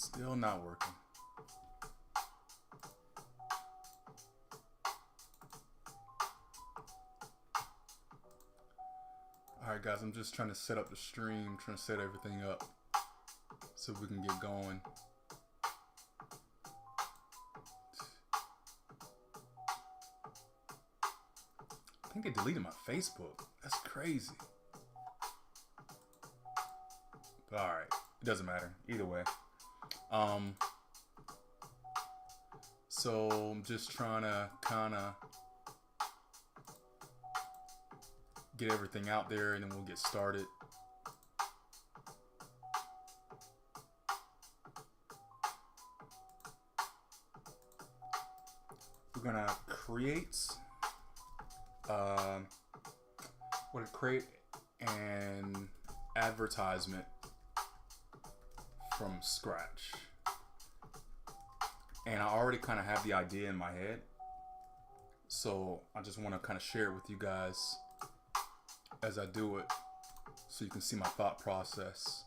Still not working. Alright guys, I'm just trying to set up the stream, trying to set everything up so we can get going. I think they deleted my Facebook. That's crazy. But alright, it doesn't matter. Either way. So I'm just trying to kind of get everything out there and then we'll get started. We're gonna create create an advertisement from scratch. And I already kind of have the idea in my head, so I just want to kind of share it with you guys as I do it so you can see my thought process.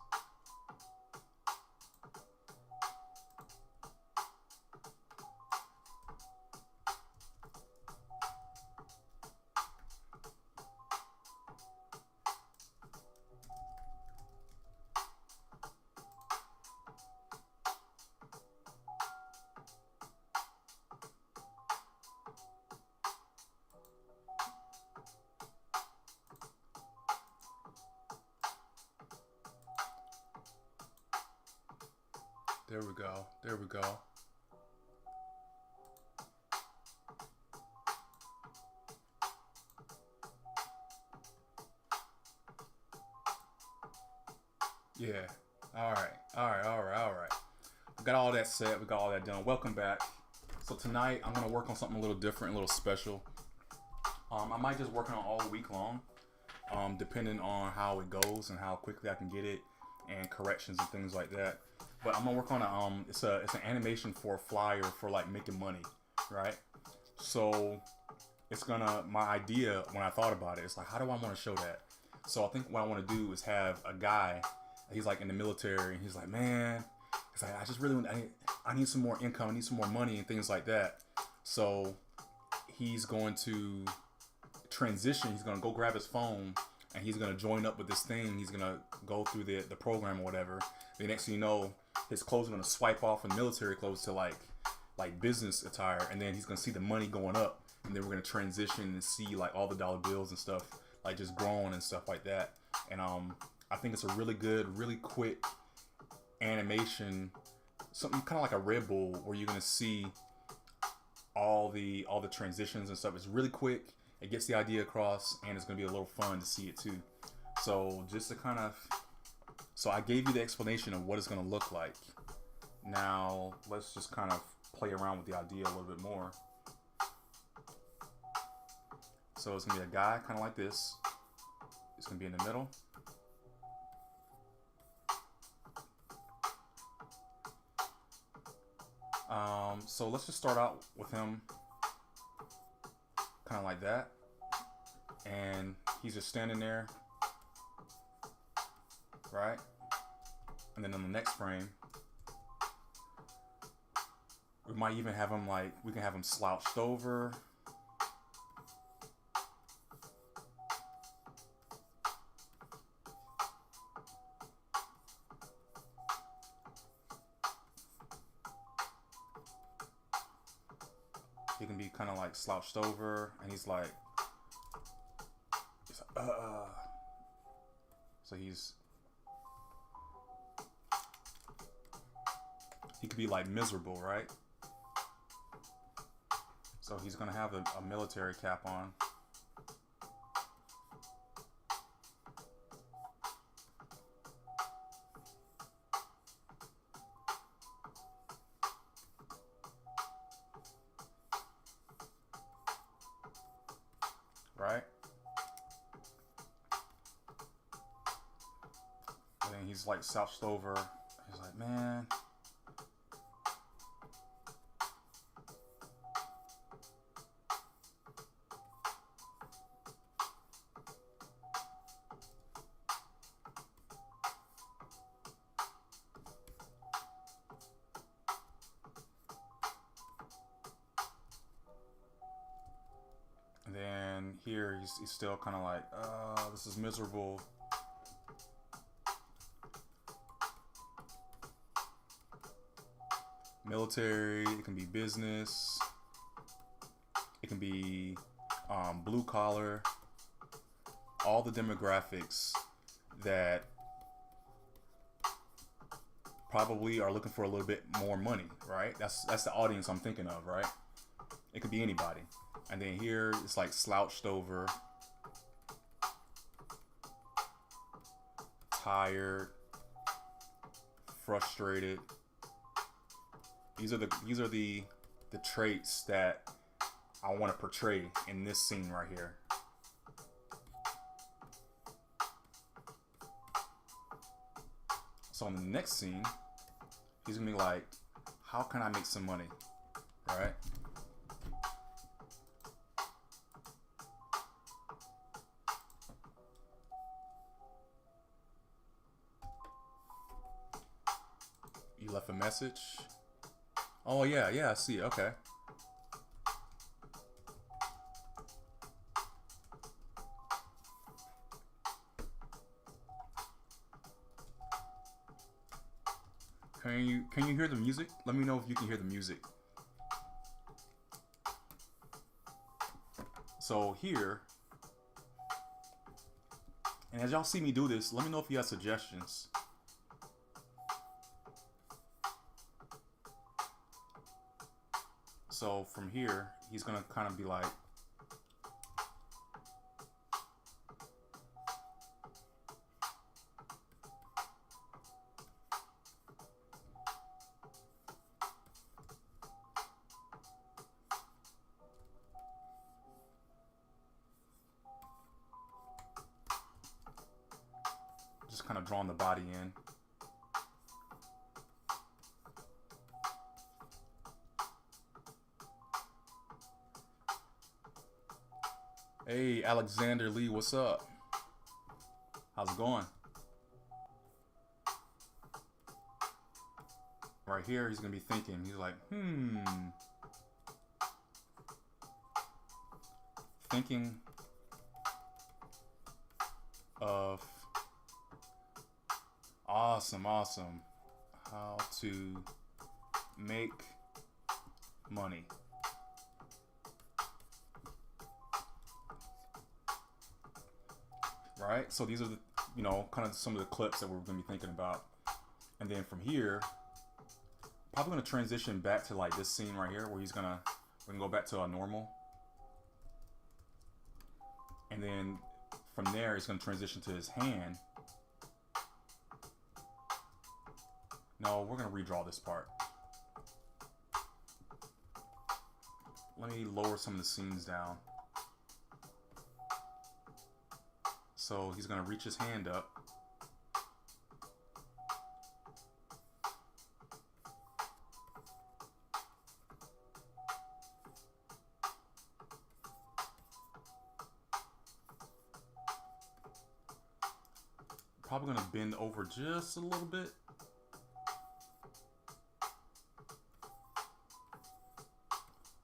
There we go. There we go. Yeah. All right. We got all that set. We got all that done. Welcome back. So tonight I'm gonna work on something a little different, a little special. I might just work on it all week long, depending on how it goes and how quickly I can get it, and corrections and things like that. But I'm gonna work on it's an animation for a flyer for like making money, right? So it's my idea when I thought about it, it's like, how do I want to show that? So I think what I want to do is have a guy, he's like in the military, and he's like, man, it's like, I just really I need some more income, I need some more money and things like that. So he's going to transition, he's gonna go grab his phone and he's gonna join up with this thing. He's gonna go through the program or whatever. The next thing you know, his clothes are gonna swipe off from military clothes to like business attire, and then he's gonna see the money going up, and then we're gonna transition and see like all the dollar bills and stuff like just growing and stuff like that. And I think it's a really good, really quick animation, something kind of like a Red Bull, where you're gonna see all the transitions and stuff. It's really quick. It gets the idea across, and it's gonna be a little fun to see it too. So just to kind of, so I gave you the explanation of what it's gonna look like. Now let's just kind of play around with the idea a little bit more. So it's gonna be a guy kind of like this. It's gonna be in the middle. So let's just start out with him kind of like that, and he's just standing there, right? And then on the next frame, we might even have him like, we can have him slouched over. He can be kind of like slouched over, and he's like, so he could be like miserable, right? So he's gonna have a military cap on. Right? And then he's like slouched over. He's like, man. here he's still kind of like, this is miserable. Military, it can be business, it can be blue collar, all the demographics that probably are looking for a little bit more money, right? That's the audience I'm thinking of, right? It could be anybody. And then here it's like slouched over, tired, frustrated. These are the traits that I want to portray in this scene right here. So in the next scene, he's gonna be like, how can I make some money? Right? You left a message. Oh yeah, I see. Okay. Can you hear the music? Let me know if you can hear the music. So here, and as y'all see me do this, let me know if you have suggestions. So from here, he's gonna kind of be like, just kind of drawing the body in. Hey, Alexander Lee, what's up? How's it going? Right here, he's gonna be thinking. He's like, thinking of awesome, how to make money. Right? So these are the, kind of some of the clips that we're going to be thinking about. And then from here, probably going to transition back to like this scene right here where we can go back to our normal. And then from there, he's going to transition to his hand. No, we're going to redraw this part. Let me lower some of the scenes down. So he's going to reach his hand up. Probably going to bend over just a little bit.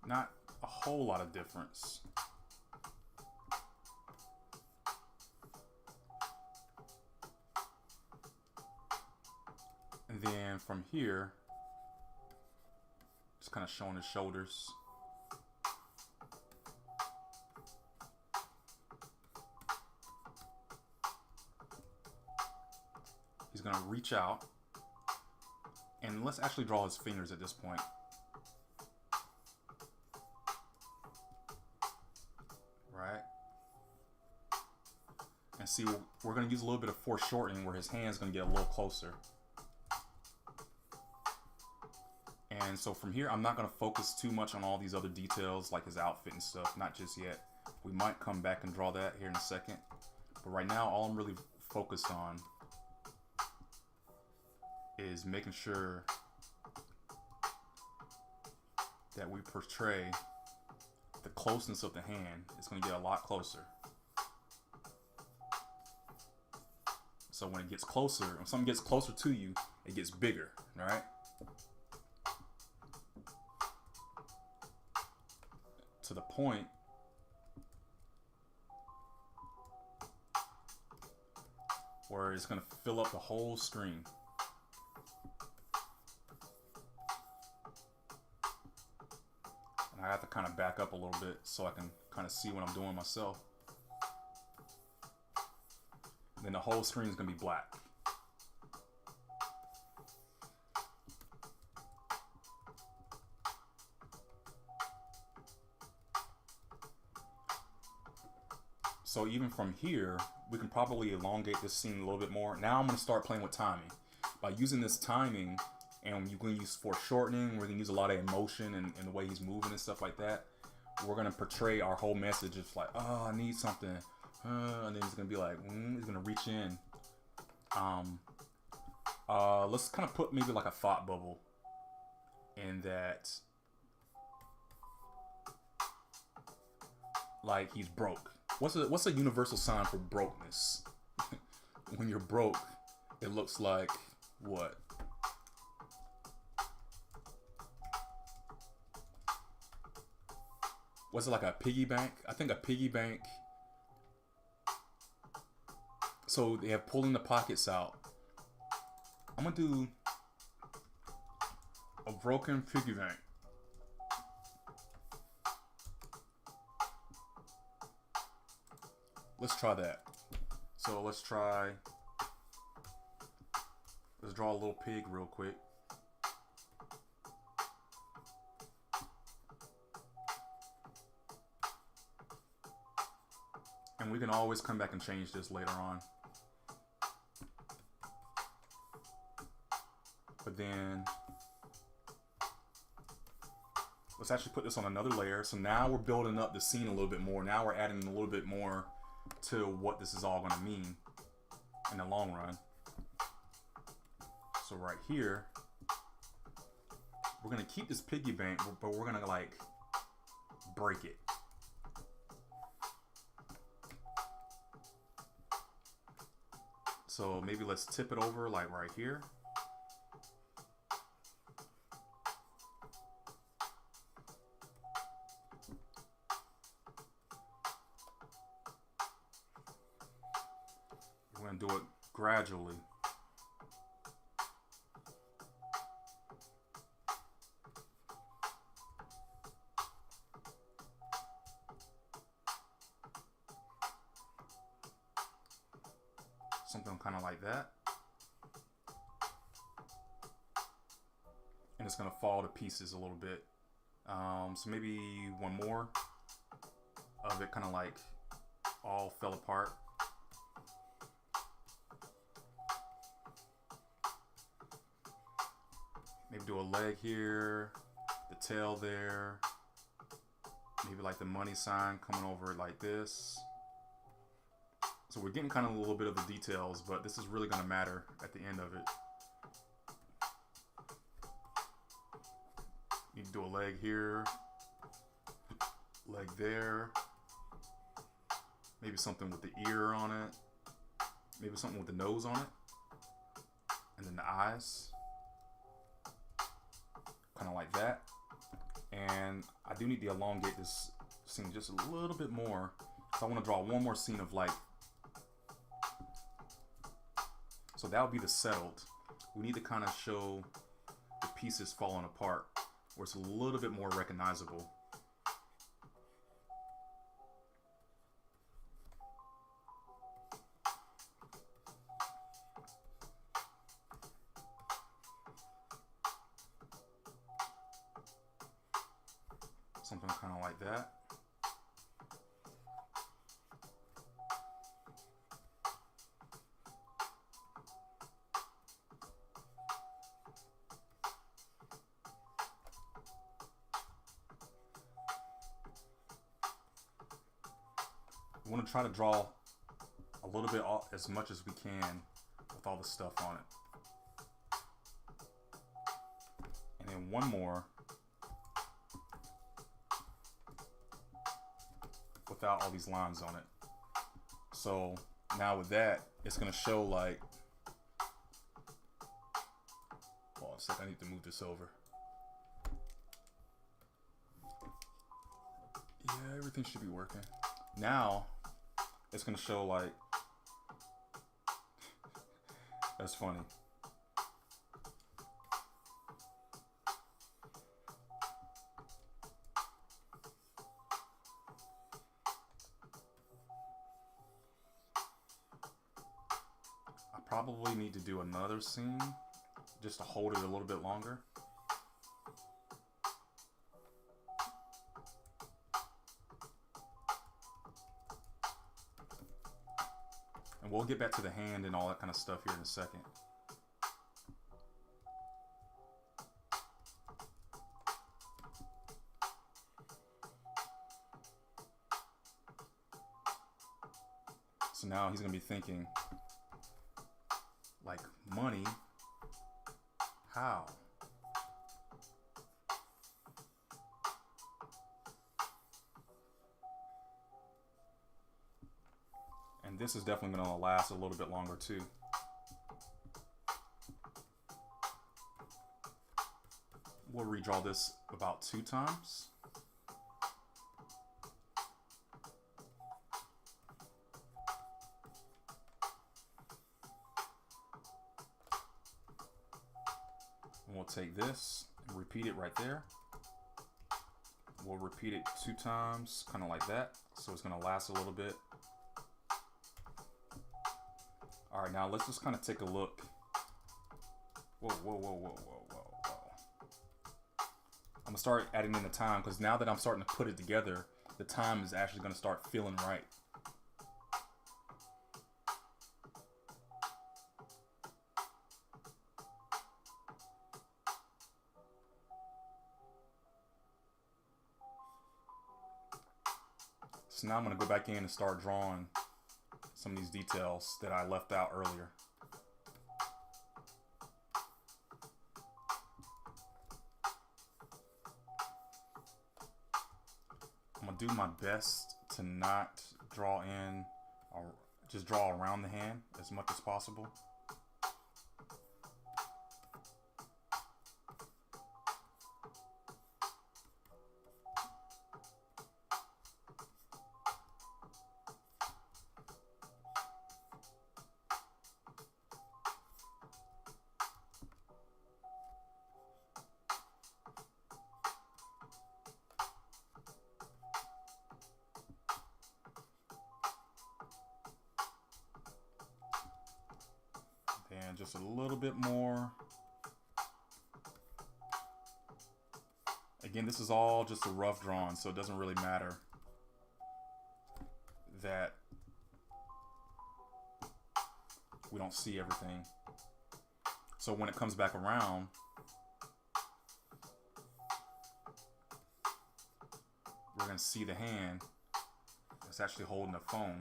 Not a whole lot of difference. And then from here, just kind of showing his shoulders. He's going to reach out. And let's actually draw his fingers at this point. Right? And see, we're going to use a little bit of foreshortening where his hand's going to get a little closer. And so from here, I'm not going to focus too much on all these other details like his outfit and stuff. Not just yet. We might come back and draw that here in a second. But right now, all I'm really focused on is making sure that we portray the closeness of the hand. It's going to get a lot closer. So when it gets closer, when something gets closer to you, it gets bigger, right? To the point where it's gonna fill up the whole screen. And I have to kind of back up a little bit so I can kind of see what I'm doing myself. And then the whole screen is gonna be black. So even from here, we can probably elongate this scene a little bit more. Now I'm going to start playing with timing. By using this timing, and you're going to use foreshortening, we're going to use a lot of emotion and the way he's moving and stuff like that. We're going to portray our whole message of like, oh, I need something. And then he's going to be like, he's going to reach in. Let's kind of put maybe like a thought bubble in that, like he's broke. What's a universal sign for brokenness? When you're broke, it looks like what? Was it like a piggy bank? I think a piggy bank. So they have pulling the pockets out. I'm gonna do a broken piggy bank. Let's try that. So let's draw a little pig real quick. And we can always come back and change this later on. But then let's actually put this on another layer. So now we're building up the scene a little bit more. Now we're adding a little bit more to what this is all going to mean in the long run. So right here, we're going to keep this piggy bank, but we're going to like break it. So maybe let's tip it over like right here. We're going to do it gradually. Something kind of like that. And it's going to fall to pieces a little bit. So maybe one more of it kind of like all fell apart. Maybe do a leg here, the tail there, maybe like the money sign coming over like this. So we're getting kind of a little bit of the details, but this is really going to matter at the end of it. You can do a leg here, leg there, maybe something with the ear on it, maybe something with the nose on it, and then the eyes. Kind of like that. And I do need to elongate this scene just a little bit more, so I want to draw one more scene of like, so that would be the settled. We need to kind of show the pieces falling apart where it's a little bit more recognizable. Something kind of like that. We want to try to draw a little bit as much as we can with all the stuff on it. And then one more without all these lines on it. So now with that, it's going to show like, hold on a second, I need to move this over. Yeah, everything should be working. Now it's going to show like, That's funny. I probably need to do another scene just to hold it a little bit longer. And we'll get back to the hand and all that kind of stuff here in a second. So now he's going to be thinking, like, money? How? And this is definitely going to last a little bit longer too. We'll redraw this about 2 times. And we'll take this and repeat it right there. We'll repeat it 2 times, kind of like that. So it's going to last a little bit. All right, now let's just kind of take a look. Whoa, whoa, whoa, whoa, whoa, whoa, whoa. I'm gonna start adding in the time because now that I'm starting to put it together, the time is actually gonna start feeling right. So now I'm gonna go back in and start drawing some of these details that I left out earlier. I'm gonna do my best to not draw in, or just draw around the hand as much as possible. And just a little bit more. Again, this is all just a rough drawing, so it doesn't really matter that we don't see everything. So when it comes back around, we're going to see the hand that's actually holding the phone.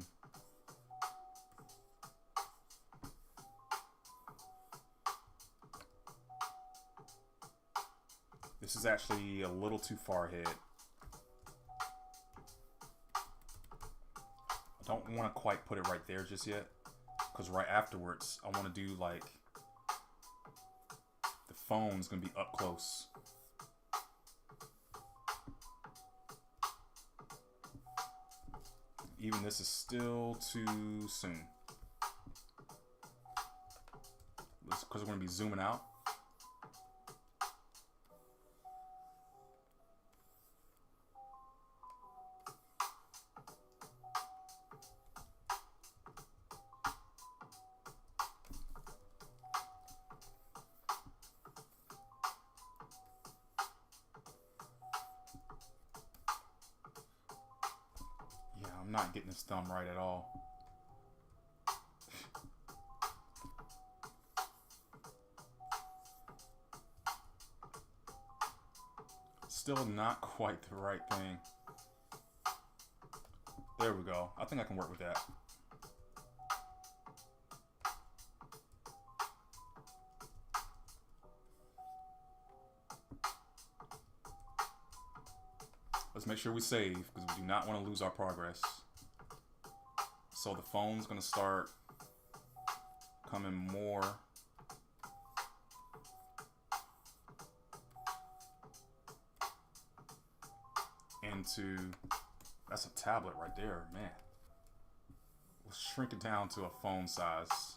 This is actually a little too far ahead. I don't want to quite put it right there just yet, because right afterwards I want to do like the phone's gonna be up close. Even this is still too soon, because we're gonna be zooming out. I'm not getting this thumb right at all. Still not quite the right thing. There we go. I think I can work with that. Let's make sure we save, because we do not want to lose our progress. So the phone's going to start coming more into, that's a tablet right there, man. We'll shrink it down to a phone size.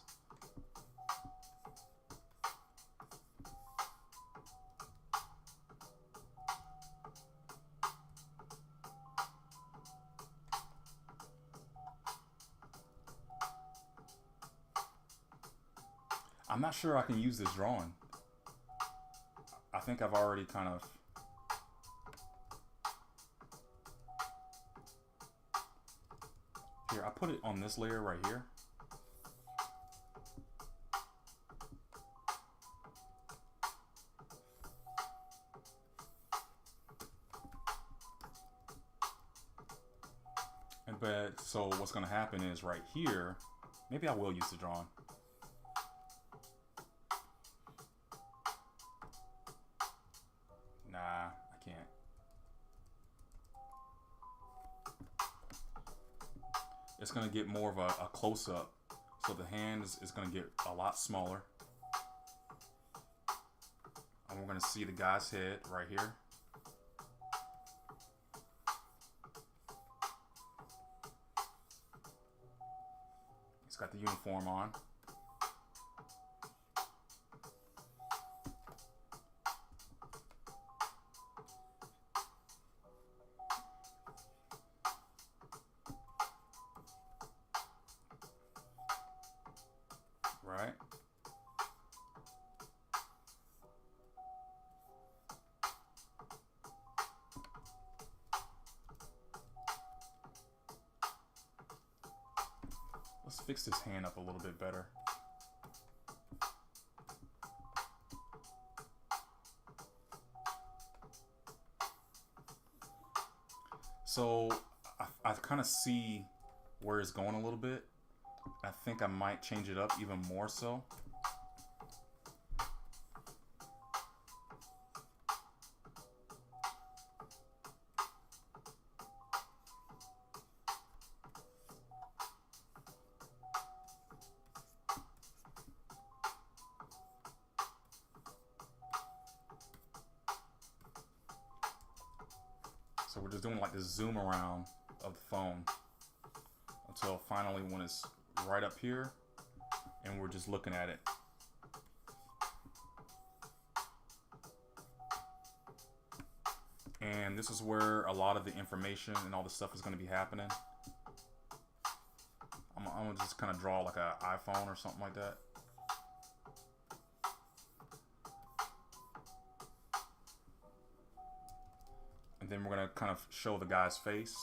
I'm not sure I can use this drawing. I think I've already kind of... Here, I put it on this layer right here. But so what's going to happen is right here, maybe I will use the drawing. Nah, I can't. It's going to get more of a close-up. So the hand is going to get a lot smaller. And we're going to see the guy's head right here. He's got the uniform on. Right? Let's fix this hand up a little bit better. So I kind of see where it's going a little bit. I think I might change it up even more so. So we're just doing like this zoom around of the phone until finally when it's right up here and we're just looking at it. And this is where a lot of the information and all the stuff is going to be happening. I'm going to just kind of draw like an iPhone or something like that. And then we're going to kind of show the guy's face.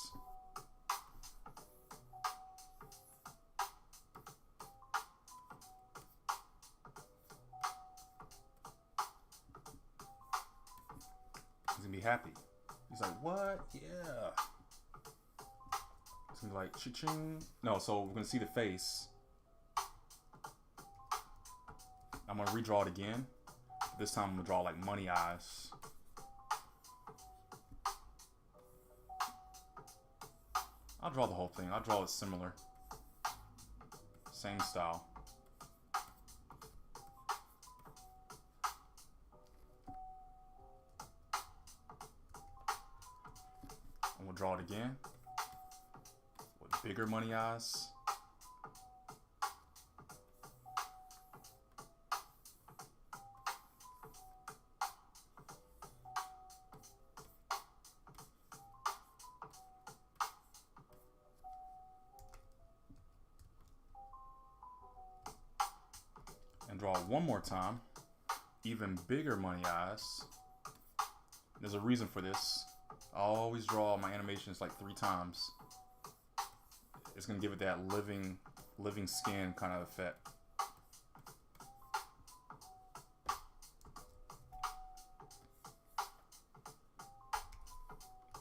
He's going to be happy. He's like, what? Yeah. It's going to be like, cha-ching. No, so we're going to see the face. I'm going to redraw it again. This time I'm going to draw like money eyes. I'll draw the whole thing. I'll draw it similar. Same style. And we'll draw it again with bigger money eyes. And draw one more time, even bigger money eyes. There's a reason for this. I always draw my animations like 3 times. It's gonna give it that living skin kind of effect.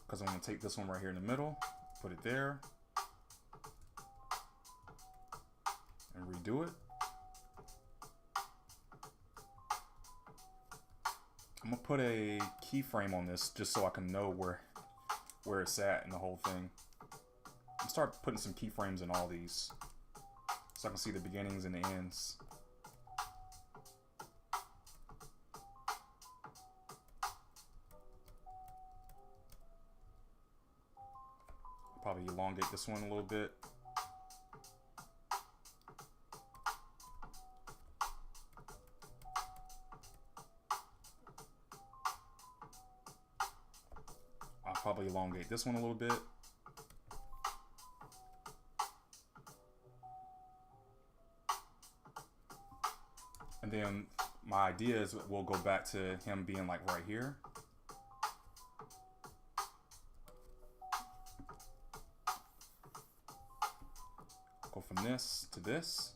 Because I'm gonna take this one right here in the middle, put it there, and redo it. I'm gonna put a keyframe on this just so I can know where it's at in the whole thing. I'm start putting some keyframes in all these so I can see the beginnings and the ends. Probably elongate this one a little bit. Probably elongate this one a little bit. And then my idea is we'll go back to him being like right here. Go from this to this.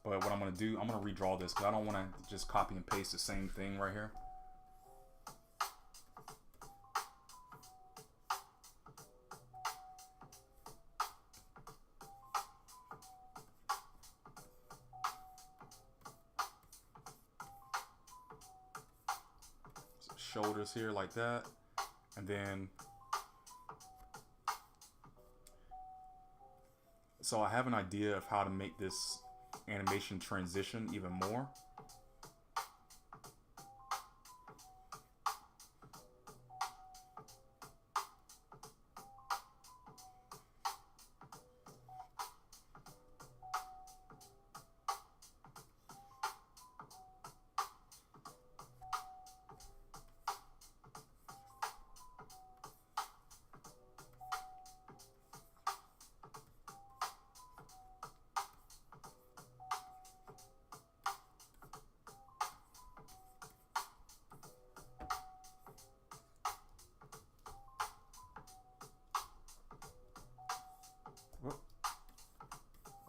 But what I'm going to do, I'm going to redraw this because I don't want to just copy and paste the same thing right here. So shoulders here like that. And then, so I have an idea of how to make this animation transition even more.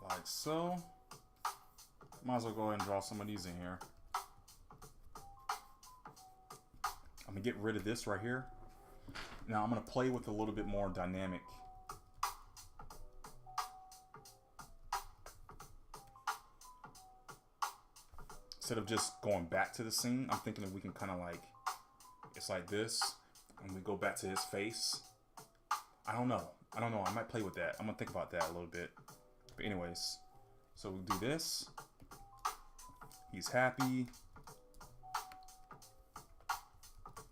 Like so. Might as well go ahead and draw some of these in here. I'm gonna get rid of this right here. Now I'm gonna play with a little bit more dynamic. Instead of just going back to the scene, I'm thinking that we can kind of like, it's like this, and we go back to his face. I don't know. I might play with that. I'm gonna think about that a little bit. But anyways, so we'll do this. He's happy.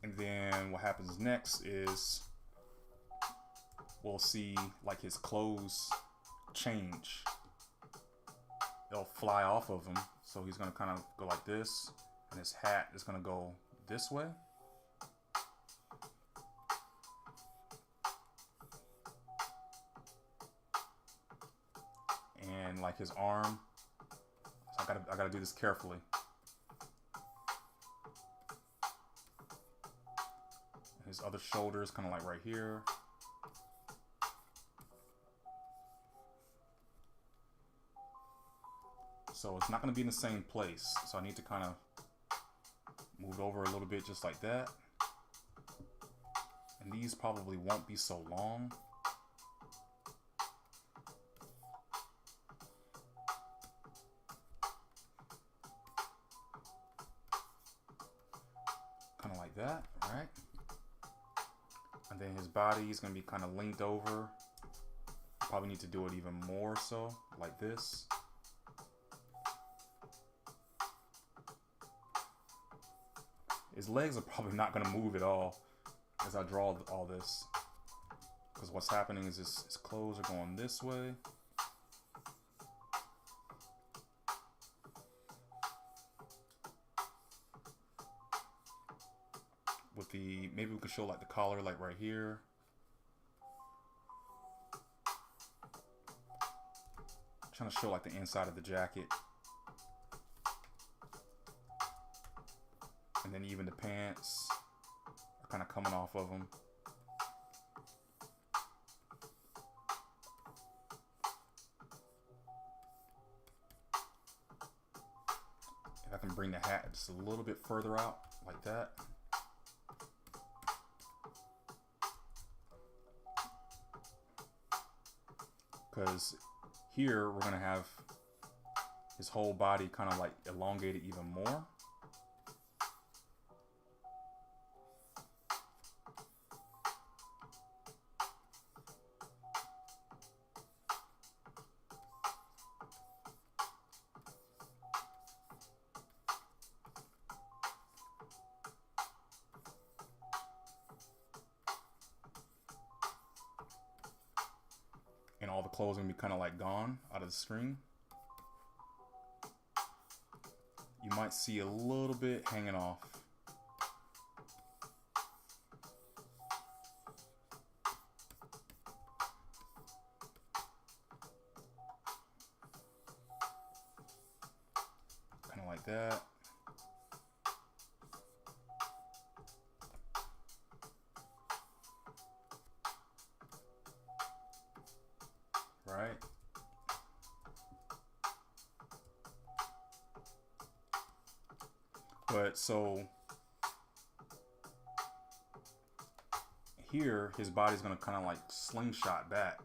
And then what happens next is we'll see like his clothes change. They'll fly off of him. So he's gonna kind of go like this, and his hat is gonna go this way. And like his arm, so I gotta do this carefully. And his other shoulder is kind of like right here. So it's not going to be in the same place. So I need to kind of move it over a little bit just like that. And these probably won't be so long. Kind of like that, right? And then his body is going to be kind of linked over. Probably need to do it even more so, like this. His legs are probably not going to move at all as I draw all this. Because what's happening is his clothes are going this way. With the, maybe we could show like the collar like right here. I'm trying to show like the inside of the jacket. And then even the pants are kind of coming off of him. If I can bring the hat just a little bit further out, like that. Because here we're going to have his whole body kind of like elongated even more. And all the clothes are gonna be kind of like gone out of the screen. You might see a little bit hanging off. Kind of like that. Right? But so here, his body's gonna kind of like slingshot back.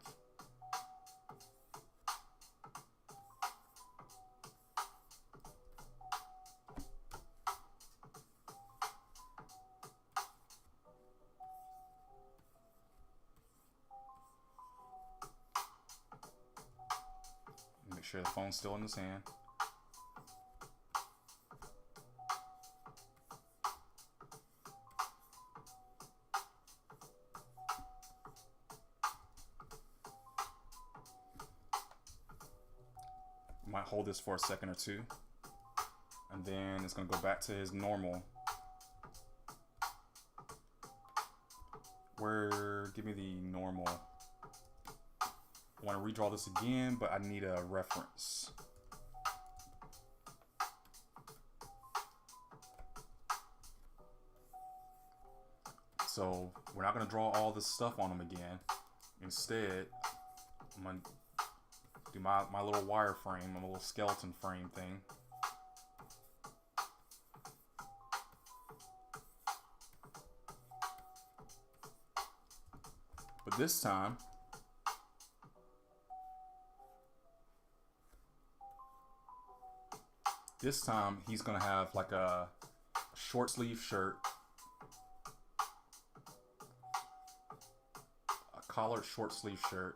Make sure the phone's still in his hand. Might hold this for a second or two, and then it's gonna go back to his normal. Give me the normal. I want to redraw this again, but I need a reference. So we're not gonna draw all this stuff on him again. Instead, I'm gonna do my little wireframe, my little skeleton frame thing. But this time, he's gonna have like a short sleeve shirt, a collared short sleeve shirt,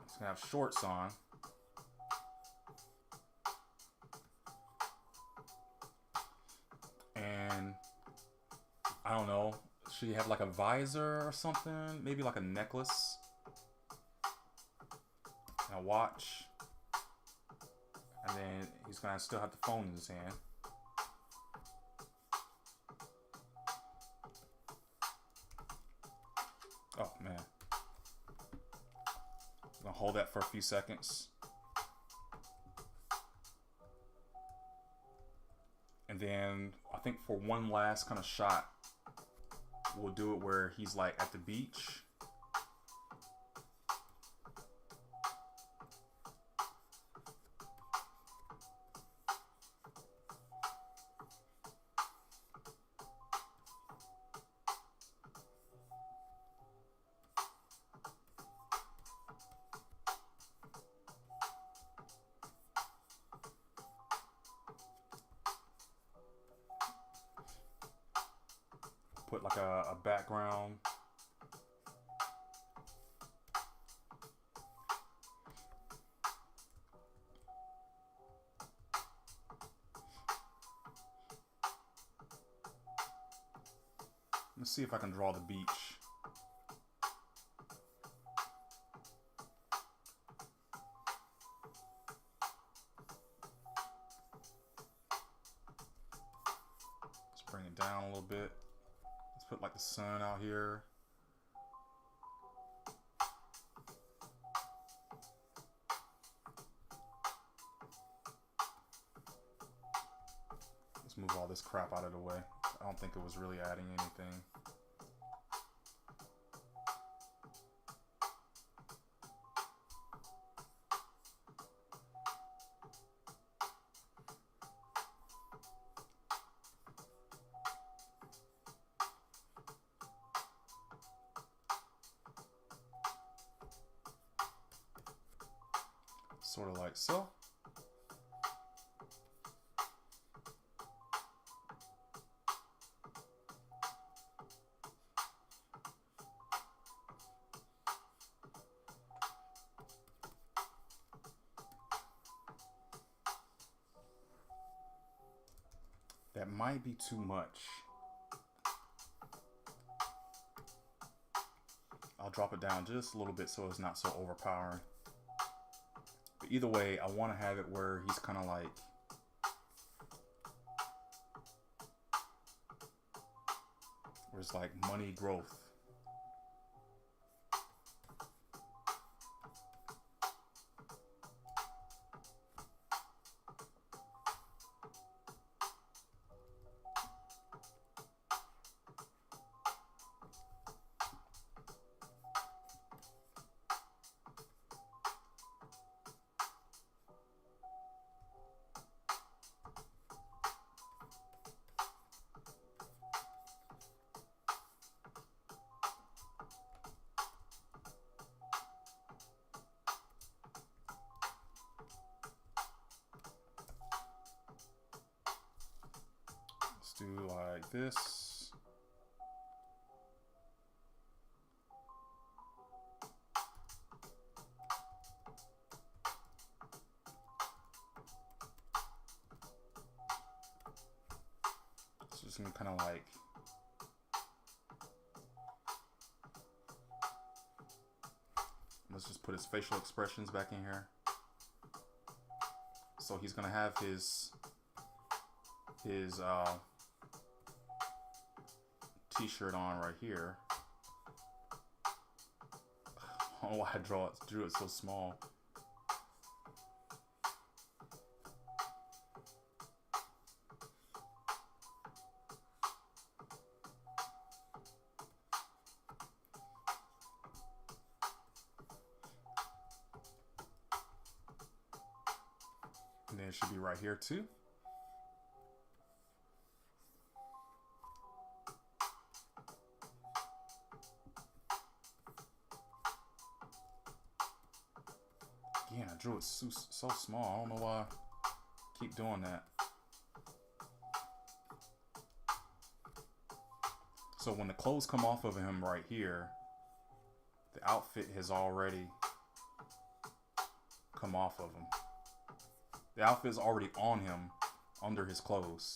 he's gonna have shorts on, and I don't know, should he have like a visor or something? Maybe like a necklace and a watch. And then he's gonna still have the phone in his hand. Oh man. I'm gonna hold that for a few seconds. And then I think for one last kind of shot, we'll do it where he's like at the beach. Put like a background. Let's see if I can draw the beach. Let's bring it down a little bit. Let's put like the sun out here. Let's move all this crap out of the way. I don't think it was really adding anything. Sort of like so. That might be too much. I'll drop it down just a little bit so it's not so overpowering. But either way, I want to have it where he's kind of like where it's like money growth. do like this. So just gonna kind of like let's just put his facial expressions back in here. So he's gonna have his t-shirt on right here. I don't know why I drew it so small. And then it should be right here too. Again, I drew it so small. I don't know why I keep doing that. So when the clothes come off of him right here, the outfit has already come off of him. The outfit is already on him under his clothes.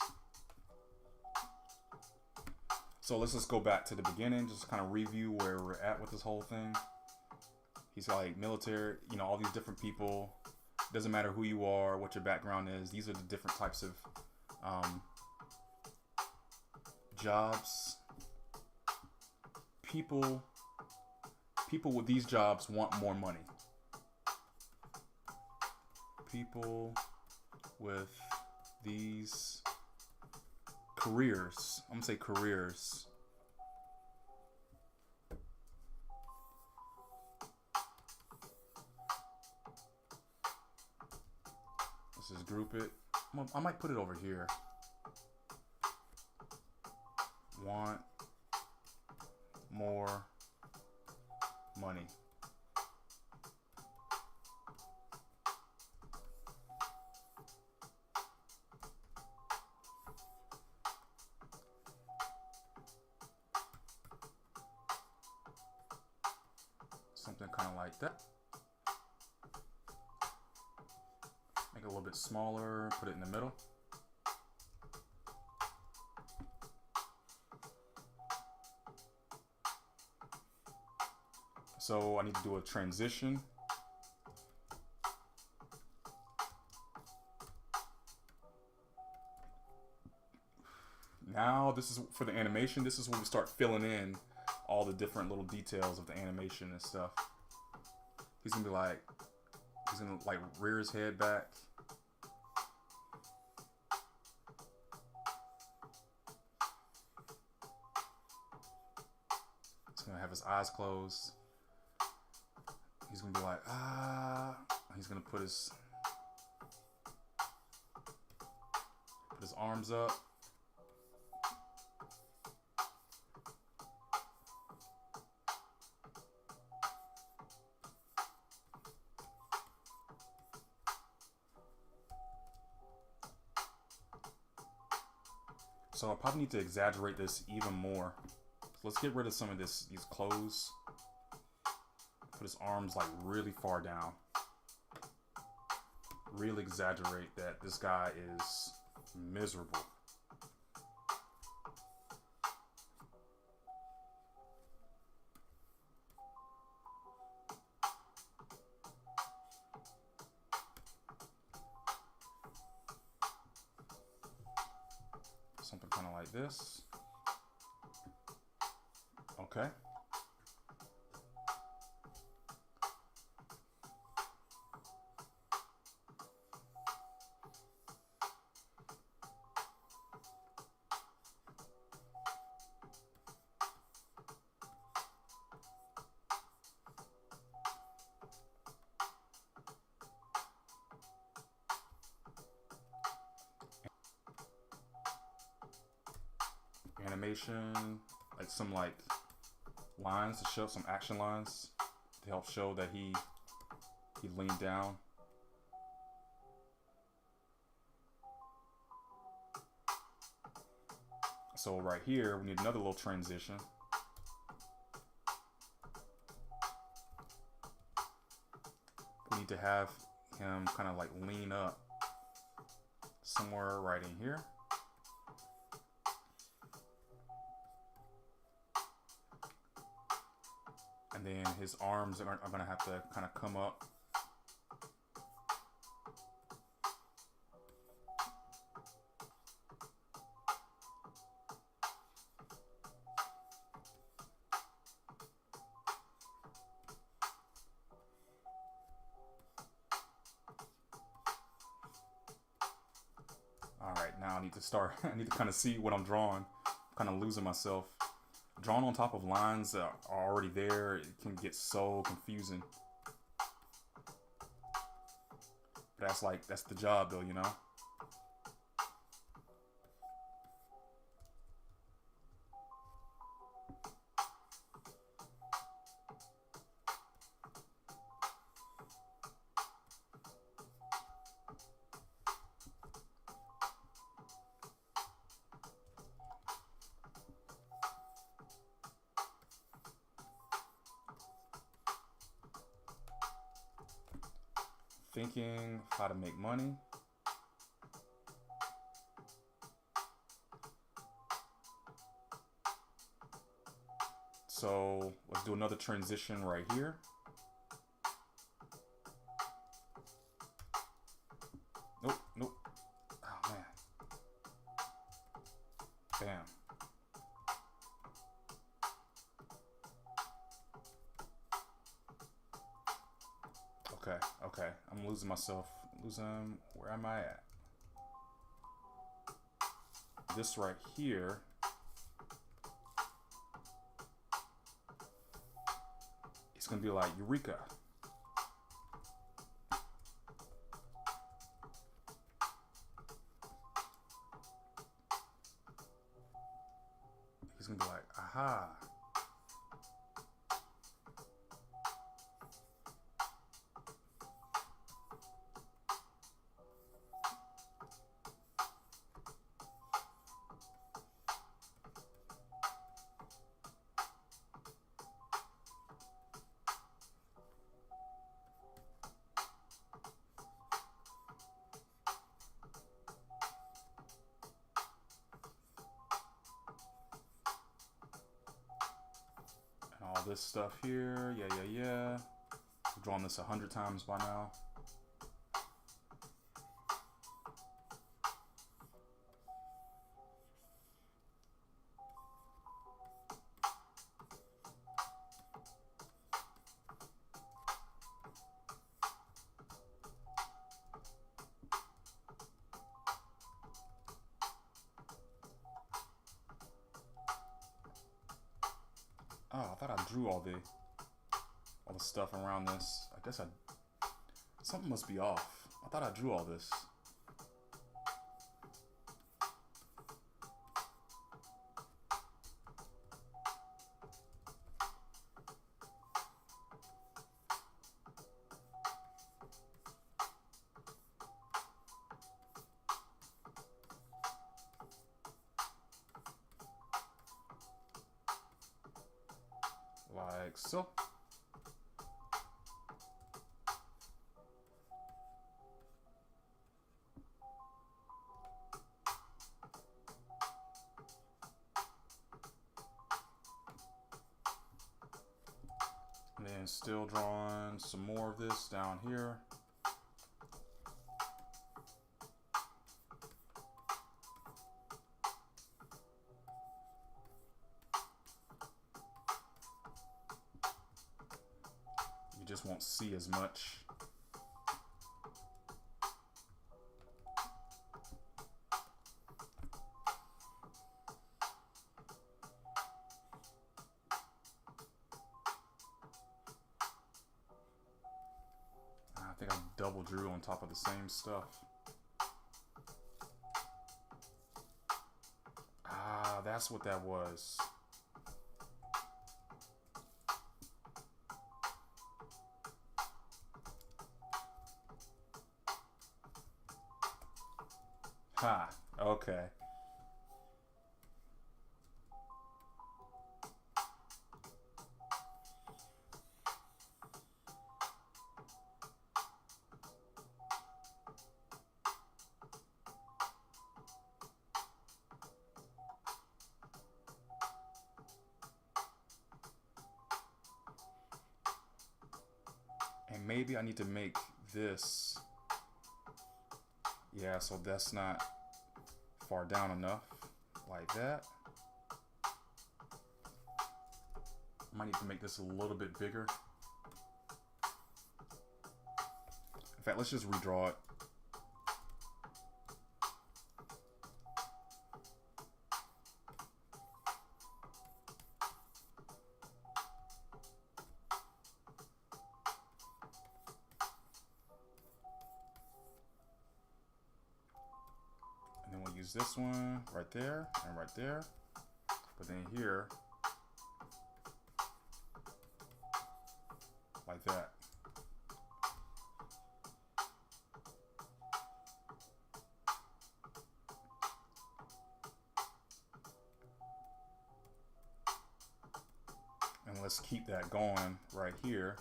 So let's just go back to the beginning, just kind of review where we're at with this whole thing. He's like military, you know, all these different people. Doesn't matter who you are, what your background is. These are the different types of jobs. People with these jobs want more money. People with these careers, I'm gonna say careers, let's just group it. I might put it over here. Want more money. Something kind of like that. Make it a little bit smaller, put it in the middle. So I need to do a transition. Now this is for the animation. This is when we start filling in all the different little details of the animation and stuff. He's gonna rear his head back. He's gonna have his eyes closed. He's gonna be like, ah. He's gonna put his arms up. So I probably need to exaggerate this even more. So let's get rid of some of these clothes. Put his arms like really far down. Really exaggerate that this guy is miserable. Something kind of like this. Okay. Animation, like some lines to show, some action lines to help show that he leaned down. So right here, we need another little transition. We need to have him kind of like lean up somewhere right in here. And then his arms are going to have to kind of come up. All right, now I need to start. I need to kind of see what I'm drawing. I'm kind of losing myself. Drawing on top of lines that are already there, it can get so confusing. But that's the job though, you know? Thinking how to make money. So let's do another transition right here. Nope, nope. Oh man. Bam. Okay. I'm losing myself. Where am I at? This right here. It's gonna be like Eureka. He's gonna be like, aha. All this stuff here, yeah. I've drawn this 100 times by now. Oh, I thought I drew all the stuff around this. I guess something must be off. I thought I drew all this. Like so. And then still drawing some more of this down here. You just won't see as much. I think I double drew on top of the same stuff. Ah, that's what that was. Ha, okay. maybe I need to make this, yeah, so that's not far down enough, like that. I might need to make this a little bit bigger. In fact, let's just redraw it. And then we'll use this one right there and right there. But then here, like that. And let's keep that going right here.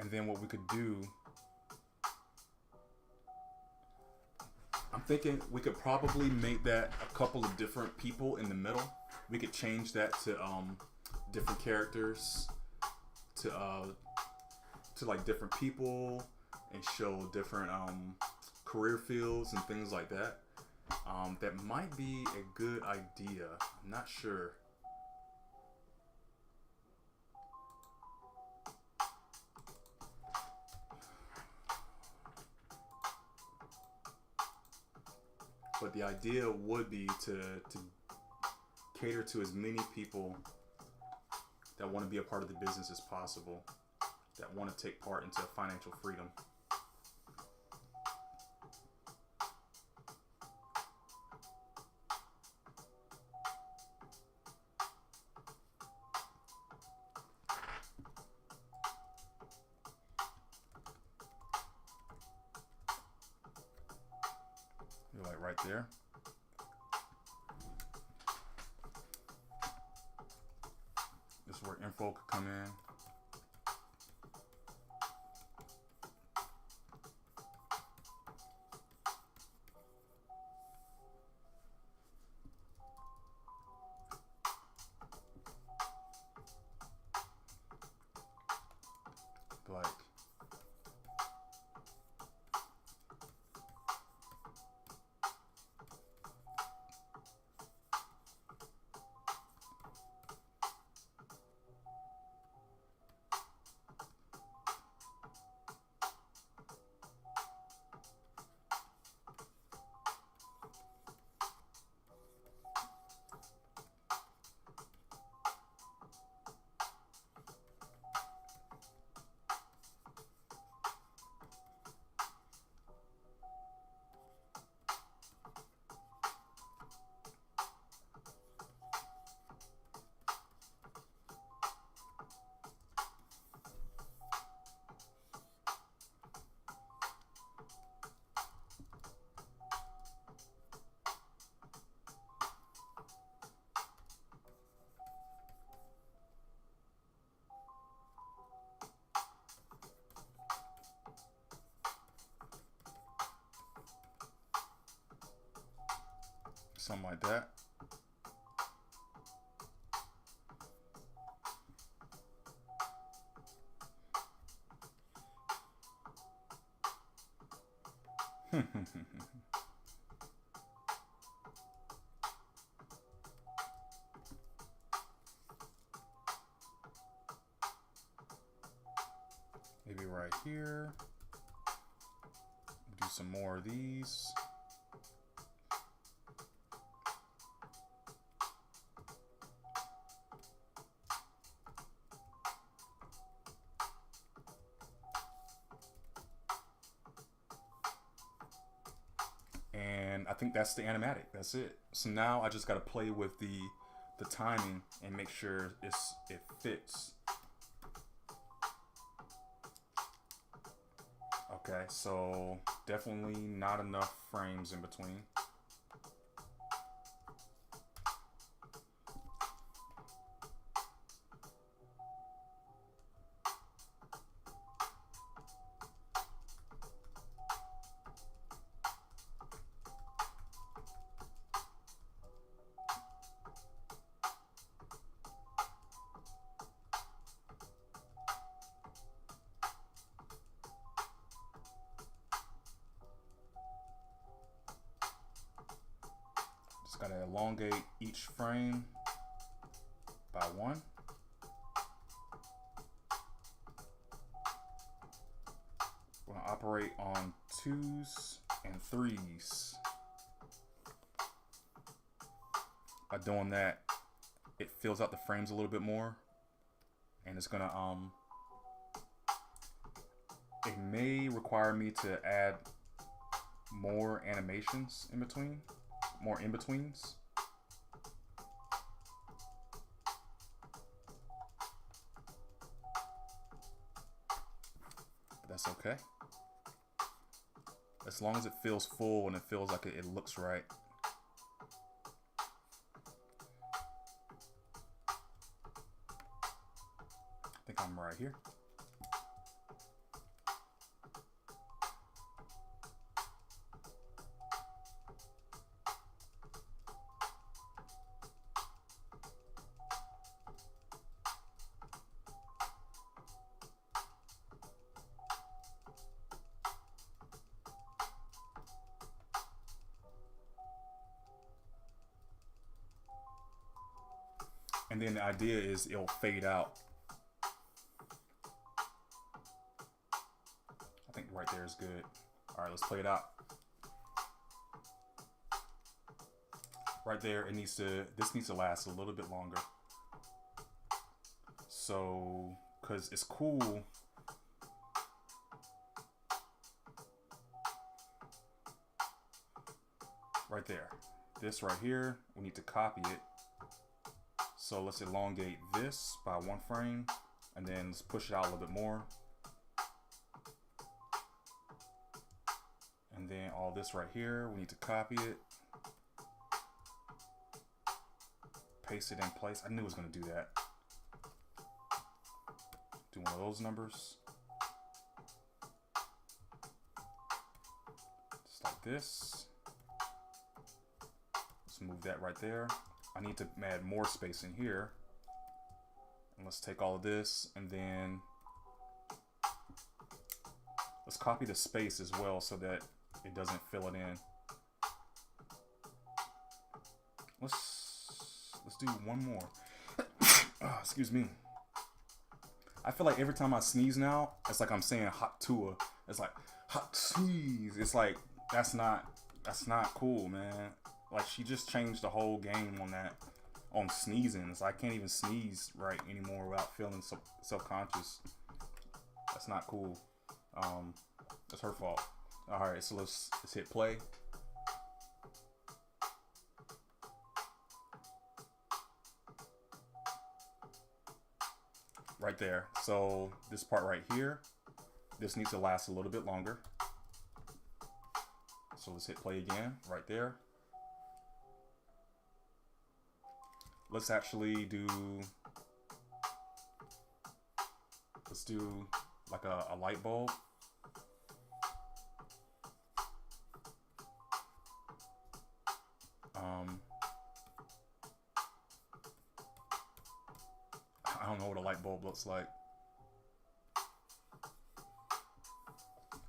And then what we could do, I'm thinking we could probably make that a couple of different people in the middle. We could change that to different characters, to like different people, and show different career fields and things like that. That might be a good idea. I'm not sure. But the idea would be to cater to as many people that want to be a part of the business as possible, that want to take part into financial freedom. Like right there. This is where info could come in. Like, something like that. Maybe right here. Do some more of these. And I think that's the animatic. That's it. So now I just got to play with the timing and make sure it fits. Okay, so definitely not enough frames in between. Just gotta elongate each frame by 1. We're gonna operate on 2s and 3s. By doing that, it fills out the frames a little bit more, and it's gonna it may require me to add more animations in between, more in-betweens. But that's okay. As long as it feels full and it feels like it looks right. I think I'm right here. And then the idea is it'll fade out. I think right there is good. All right, let's play it out. Right there, this needs to last a little bit longer. So, cause it's cool. Right there. This right here, we need to copy it. So let's elongate this by 1 frame and then let's push it out a little bit more. And then all this right here, we need to copy it. Paste it in place. I knew it was gonna do that. Do one of those numbers. Just like this. Let's move that right there. I need to add more space in here. And let's take all of this and then let's copy the space as well so that it doesn't fill it in. Let's do one more. Oh, excuse me. I feel like every time I sneeze now, it's like I'm saying hot tua. It's like hot sneeze. It's like that's not cool, man. Like she just changed the whole game on that, on sneezing. So I can't even sneeze right anymore without feeling self-conscious. That's not cool. That's her fault. All right, so let's hit play. Right there. So this part right here, this needs to last a little bit longer. So let's hit play again, right there. Let's actually do, let's do like a light bulb. I don't know what a light bulb looks like.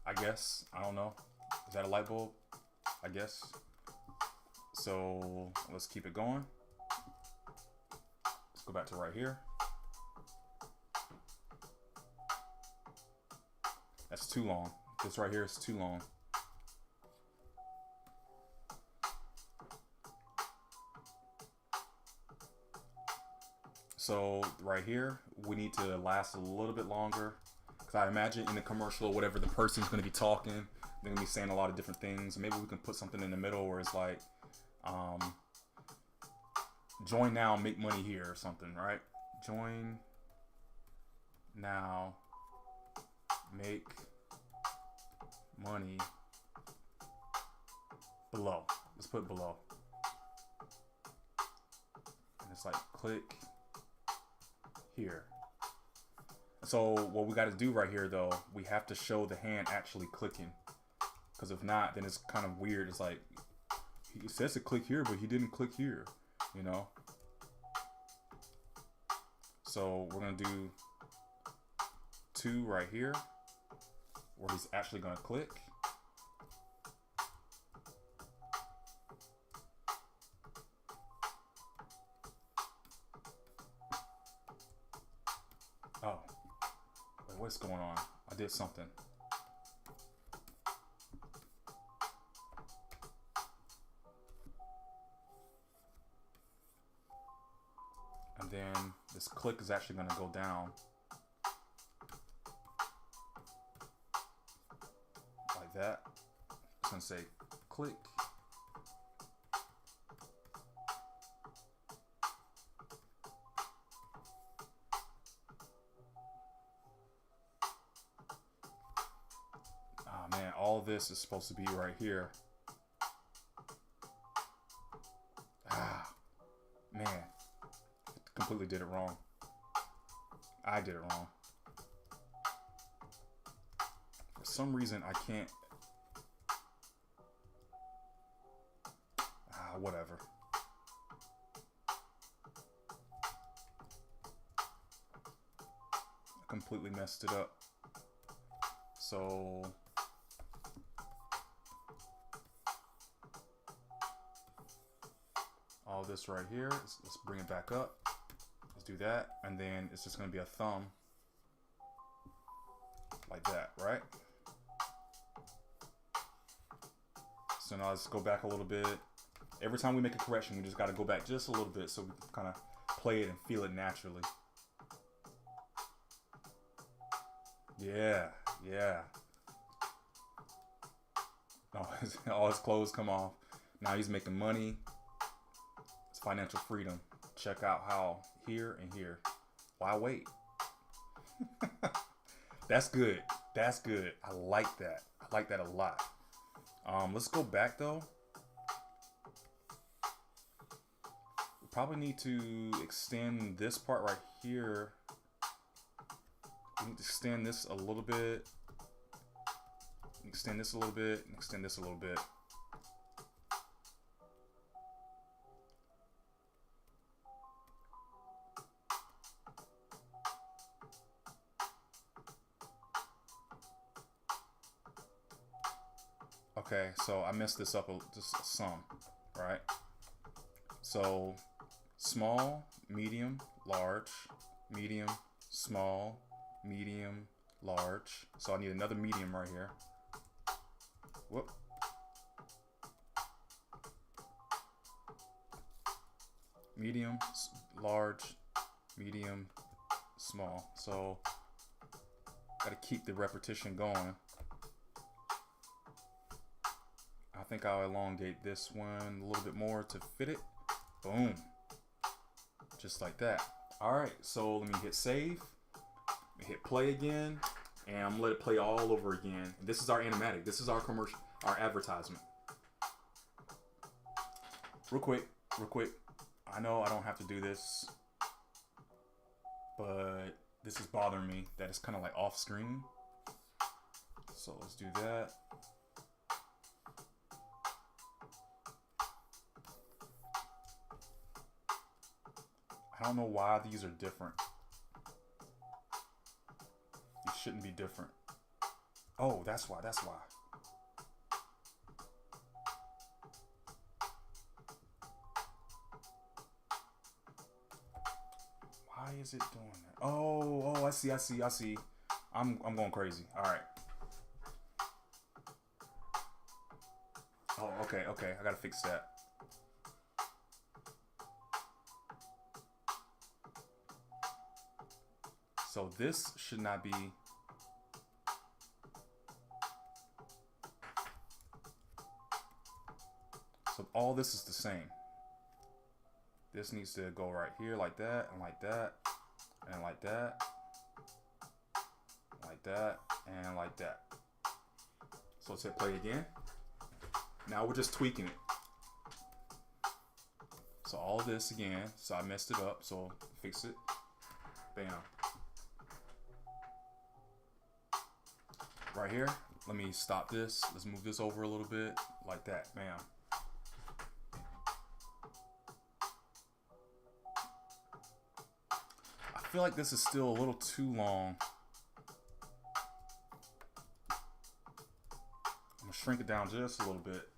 I guess, I don't know. Is that a light bulb? I guess. So let's keep it going. Let's go back to right here. That's too long. This right here is too long. So right here, we need to last a little bit longer. Because I imagine in the commercial or whatever, the person's going to be talking. They're going to be saying a lot of different things. Maybe we can put something in the middle where it's like, join now, make money here or something, right? Join now, make money below. Let's put below. And it's like click here. So what we got to do right here though, we have to show the hand actually clicking, because if not, then it's kind of weird. It's like he says to click here, but he didn't click here, you know. So we're gonna do 2 right here where he's actually gonna click. Oh, wait, what's going on? I did something. And then this click is actually going to go down like that. It's going to say click. Oh man, all this is supposed to be right here. Ah, man, completely did it wrong. I did it wrong. For some reason, I can't. Whatever. I completely messed it up. So all this right here, let's bring it back up. Let's do that, and then it's just going to be a thumb like that, right? So now let's go back a little bit. Every time we make a correction, we just got to go back just a little bit so we can kind of play it and feel it naturally. Yeah, yeah. Oh, all his clothes come off. Now he's making money. It's financial freedom. Check out how here and here. Why wait? That's good. That's good. I like that. I like that a lot. Let's go back though. We probably need to extend this part right here. We need to extend this a little bit. Extend this a little bit. And extend this a little bit. Okay, so I messed this up just some, right? So small, medium, large, medium, small, medium, large. So I need another medium right here. Whoop. Medium, large, medium, small. So gotta keep the repetition going. I think I'll elongate this one a little bit more to fit it. Boom. Just like that. All right, so let me hit save. Let me hit play again, and I'm gonna let it play all over again. This is our animatic. This is our commercial, our advertisement. Real quick. I know I don't have to do this, but this is bothering me that it's kind of like off screen. So let's do that. I don't know why these are different. These shouldn't be different. Oh, that's why. Why is it doing that? Oh, I see. I'm going crazy. All right. Oh, okay. I gotta fix that. So this should not be. So all this is the same. This needs to go right here like that, and like that, and like that, like that, and like that. So let's hit play again. Now we're just tweaking it. So all this again. So I messed it up, so fix it. Bam. Right here, let me stop this. Let's move this over a little bit, like that. Bam. I feel like this is still a little too long. I'm gonna shrink it down just a little bit.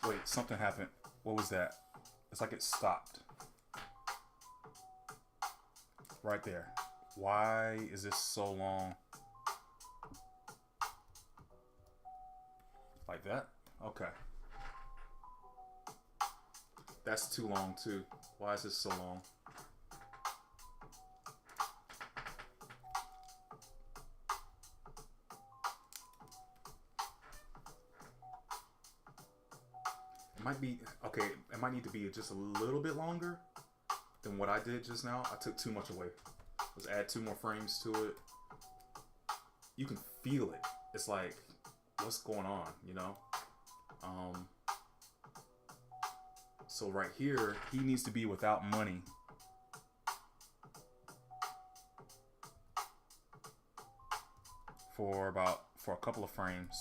Wait, something happened. What was that? It's like it stopped. Right there. Why is this so long? Like that? Okay. That's too long too. Why is this so long? It might be, okay, it might need to be just a little bit longer than what I did just now. I took too much away. Let's add 2 more frames to it. You can feel it. It's like, what's going on, you know? So right here, he needs to be without money. For a couple of frames.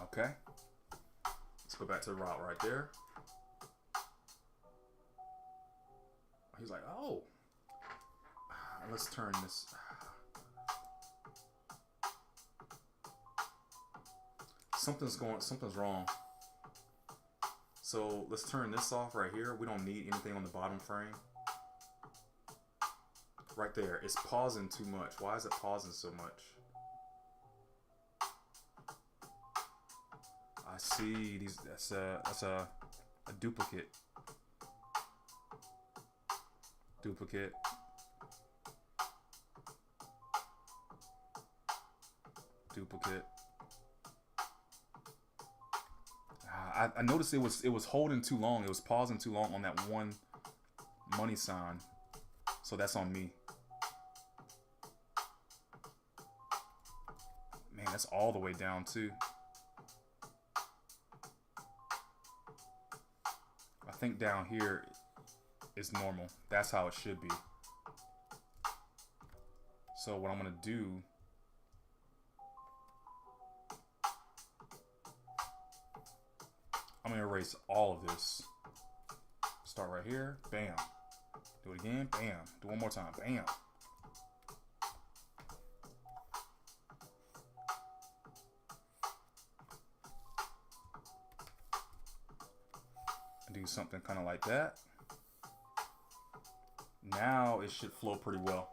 Okay. Let's go back to the route right there. He's like, oh. Let's turn this. Something's wrong. So let's turn this off right here. We don't need anything on the bottom frame. Right there. It's pausing too much. Why is it pausing so much? I see these. That's a duplicate. Duplicate. Duplicate. I noticed it was holding too long. It was pausing too long on that one money sign. So that's on me. Man, that's all the way down too. I think down here is normal. That's how it should be. So what I'm gonna do, I'm gonna erase all of this. Start right here, bam. Do it again, bam. Do one more time, bam. Do something kind of like that. Now it should flow pretty well.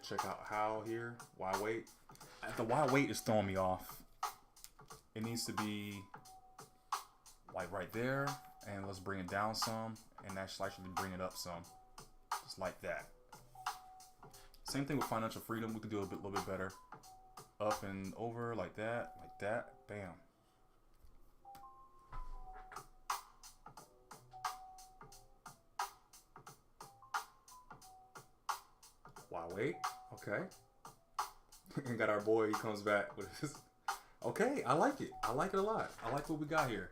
Check out how here. Why wait? The why wait is throwing me off. It needs to be like right there, and let's bring it down some, and actually bring it up some, just like that. Same thing with financial freedom. We could do a little bit better. Up and over like that, bam. Why wait? Okay. And got our boy, he comes back with his. Okay, I like it. I like it a lot. I like what we got here.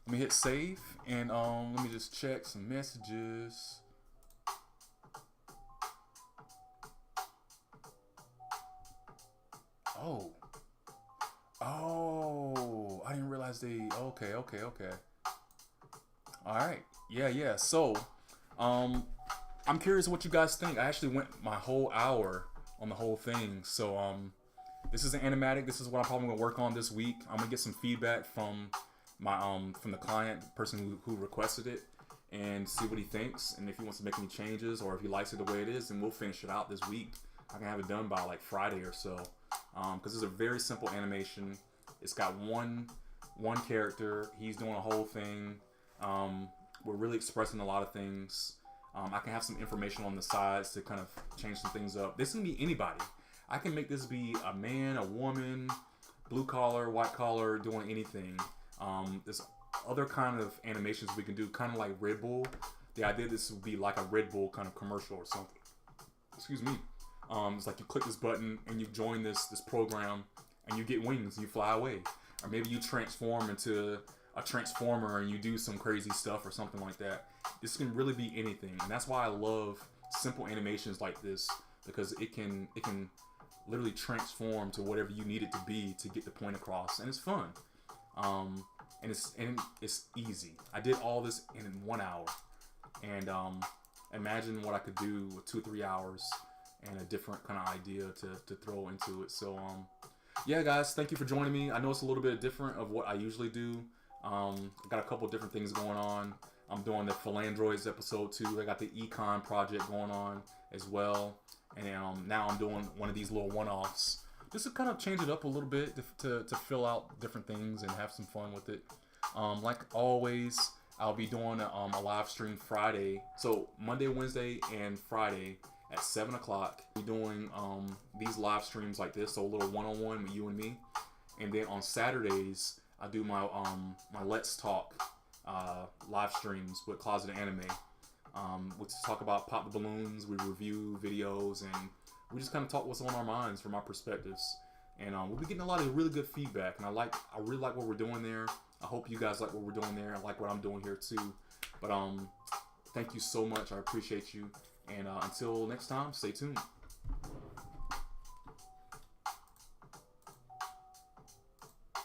Let me hit save and let me just check some messages. Oh. Oh, I didn't realize they okay. Alright. Yeah. So I'm curious what you guys think. I actually went my whole hour on the whole thing. So this is an animatic. This is what I'm probably gonna work on this week. I'm gonna get some feedback from my from the client, the person who requested it, and see what he thinks, and if he wants to make any changes or if he likes it the way it is, and we'll finish it out this week. I can have it done by like Friday or so, because it's a very simple animation. It's got one character. He's doing a whole thing. We're really expressing a lot of things. I can have some information on the sides to kind of change some things up. This can be anybody. I can make this be a man, a woman, blue collar, white collar, doing anything. There's other kind of animations we can do, kind of like Red Bull. The idea this would be like a Red Bull kind of commercial or something. Excuse me. It's like you click this button and you join this program and you get wings, you fly away. Or maybe you transform into a transformer and you do some crazy stuff or something like that. This can really be anything, and that's why I love simple animations like this, because it can literally transform to whatever you need it to be to get the point across, and it's fun. And it's easy. I did all this in 1 hour. and imagine what I could do with 2-3 hours and a different kind of idea to throw into it. So yeah, guys, thank you for joining me. I know it's a little bit different of what I usually do. I got a couple different things going on. I'm doing the Philandroids episode 2. I got the Econ project going on as well. And now I'm doing one of these little one-offs just to kind of change it up a little bit to fill out different things and have some fun with it. Like always, I'll be doing a live stream Friday. So Monday, Wednesday, and Friday at 7 o'clock. We're doing these live streams like this, so a little one-on-one with you and me. And then on Saturdays, I do my Let's Talk live streams with Closet Anime. We just talk about Pop the Balloons, we review videos, and we just kind of talk what's on our minds from our perspectives. And we'll be getting a lot of really good feedback, and I really like what we're doing there. I hope you guys like what we're doing there. I like what I'm doing here too. But thank you so much. I appreciate you. And until next time, stay tuned.